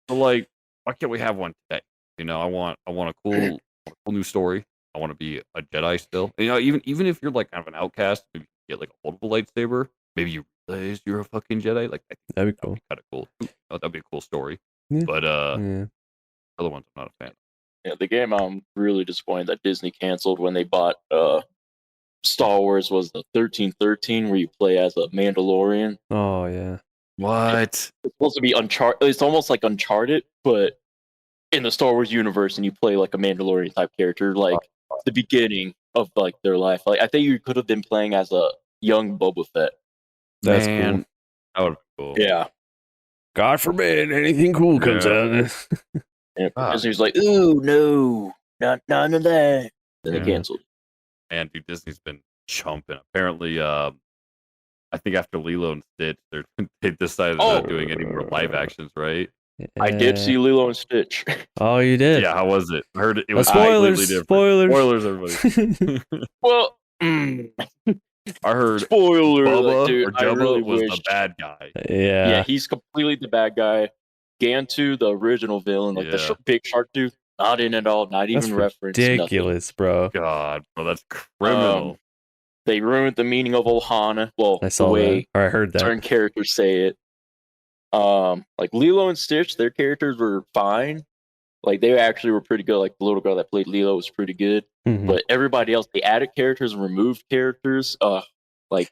So like, why can't we have one today? I want a cool new story. I want to be a Jedi still. Even if you're like kind of an outcast, maybe you get like a holdable lightsaber. Maybe you realize you're a fucking Jedi. Like that'd be cool. Kind of cool. That'd be a cool story. Yeah. But other ones I'm not a fan. Yeah, the game I'm really disappointed that Disney canceled when they bought Star Wars was the 1313, where you play as a Mandalorian. Oh yeah. What? It's supposed to be Uncharted. It's almost like Uncharted, but in the Star Wars universe, and you play like a Mandalorian type character, like the beginning of like their life. Like I think you could have been playing as a young Boba Fett. That's cool. That would be cool. Yeah. God forbid anything cool comes out. And Disney's like, ooh, no, none of that. Then they canceled. And dude, Disney's been chumping. Apparently, I think after Lilo and Stitch, they decided they're not doing any more live actions, right? I did see Lilo and Stitch. Oh, you did? Yeah, how was it? I heard it was spoilers. Spoilers, everybody. Well, I heard spoiler, Bubba dude, or Jubba really was wished. the bad guy. Yeah, he's completely the bad guy. Gantu, the original villain, like the big shark dude, not in at all, not even referenced. Ridiculous, bro. God, bro, that's criminal. They ruined the meaning of Ohana. Well, I saw the way that. Or I heard that. certain characters say it. Like Lilo and Stitch, their characters were fine. Like they actually were pretty good. Like the little girl that played Lilo was pretty good. Mhm. But everybody else, they added characters and removed characters. Like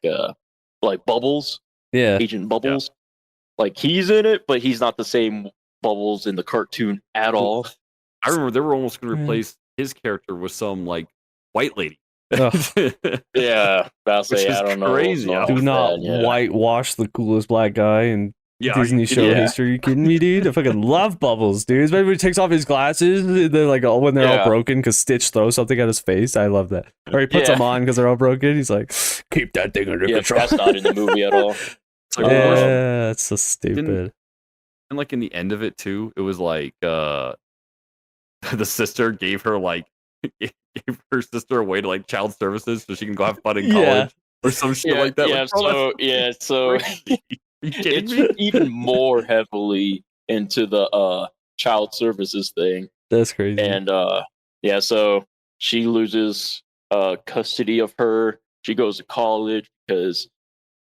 Bubbles. Yeah. Agent Bubbles. Like he's in it, but he's not the same Bubbles in the cartoon at all. I remember they were almost going to replace his character with some like white lady. Yeah, I don't know. Crazy. Do not whitewash the coolest black guy in Disney show history. Are you kidding me, dude? I fucking love Bubbles, dude. Especially when he takes off his glasses. They're like when they're all broken because Stitch throws something at his face. I love that. Or he puts them on because they're all broken. He's like, keep that thing under control. That's not in the movie at all. That's so stupid. And like in the end of it too, it was like the sister gave her sister away to like child services so she can go have fun in college or some shit like that. So it's even more heavily into the child services thing. That's crazy. And so she loses custody of her. She goes to college because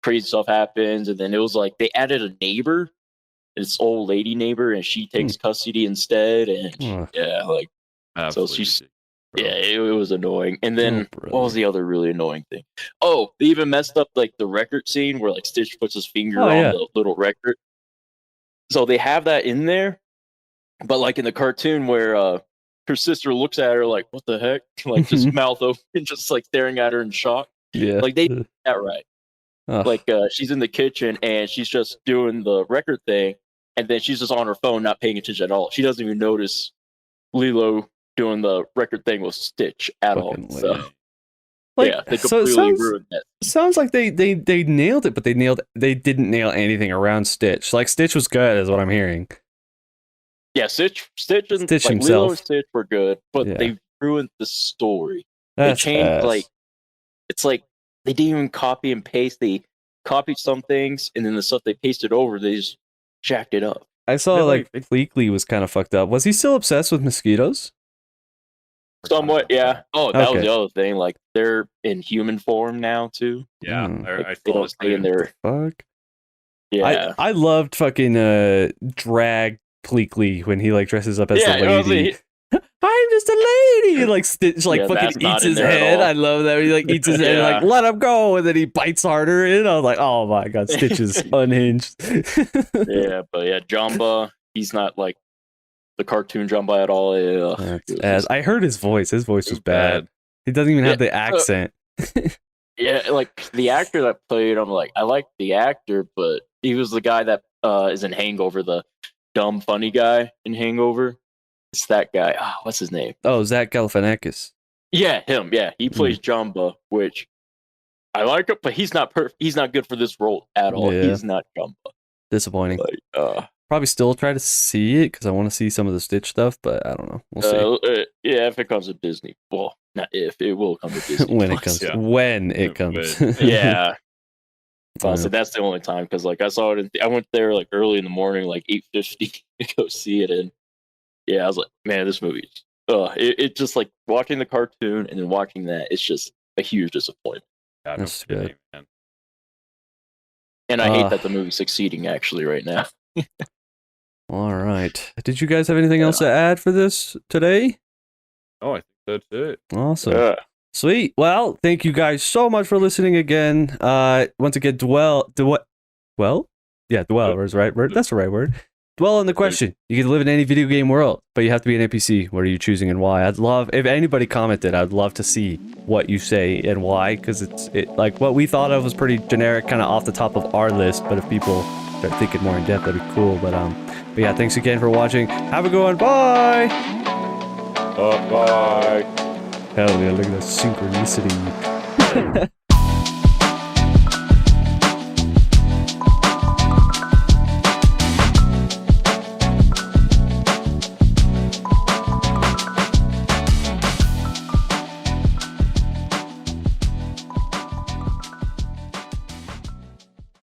crazy stuff happens, and then it was like they added a neighbor, this old lady neighbor, and she takes custody instead. And so she's. Yeah, it was annoying. And then what was the other really annoying thing? Oh, they even messed up like the record scene where like Stitch puts his finger on the little record. So they have that in there, but like in the cartoon where her sister looks at her like, "What the heck?" Like just mouth open, just like staring at her in shock. Yeah, like they did that right. Like she's in the kitchen and she's just doing the record thing, and then she's just on her phone, not paying attention at all. She doesn't even notice Lilo doing the record thing with Stitch at all. So, they completely ruined that. Sounds like they nailed it, but they didn't nail anything around Stitch. Like Stitch was good, is what I'm hearing. Yeah, Stitch and Stitch like himself. Lilo and Stitch were good, but Yeah. they ruined the story. That's they changed ass. it's like they didn't even copy and paste. They copied some things, and then the stuff they pasted over, they just jacked it up. I saw Yeah, like like- Bleakley was kind of fucked up. Was he still obsessed with mosquitoes? Somewhat, yeah. Oh, that was Okay. the other thing. Like they're in human form now too. Yeah, Mm. I They saw don't stay in their. Fuck. Yeah. I loved fucking drag Bleakley when he like dresses up as Yeah, a lady. I'm just a lady. Like Stitch like Yeah, that's fucking not eats in his there at head. all. I love that. He like eats his head and like Yeah. let him go, and then he bites harder. And I was like, oh my god, Stitch is unhinged. Yeah, but yeah, Jumba, he's not like the cartoon Jumba at all. Yeah. That's It was ass. just- I heard his voice. His voice was It's bad. bad. He doesn't even have Yeah, the accent. Yeah, like the actor that played him, like I like the actor, but he was the guy that is in Hangover, the dumb funny guy in Hangover. It's that guy. What's his name? Oh, Zach Galifianakis. Yeah, him. Yeah, he plays Jumba, which I like it, but he's not he's not good for this role at all. Yeah. He's not Jumba. Disappointing. Like, Probably still try to see it because I want to see some of the Stitch stuff, but I don't know. We'll see yeah, if it comes to Disney, well, not if it will come to Disney when it Plus. comes. yeah. When it When. comes. Yeah, Yeah. so that's the only time because like I saw it. I went there like early in the morning, like 8:50 to go see it, and yeah, I was like, man, this movie. It just like watching the cartoon and then watching that. It's just a huge disappointment, God, no That's good. kidding, man. and I hate that the movie's succeeding actually right now. All right. Did you guys have anything else to add for this today? Oh, I think that's it. Awesome. Yeah. Sweet. Well, thank you guys so much for listening again. Once again, dwell is right word. That's the right word. Dwell on the question. You can live in any video game world, but you have to be an NPC. What are you choosing and why? I'd love if anybody commented. I'd love to see what you say and why, because it like what we thought of was pretty generic, kind of off the top of our list. But if people start thinking more in depth, that'd be cool. But yeah, thanks again for watching. Have a good one. Bye. Bye. Hell yeah! Look at that synchronicity.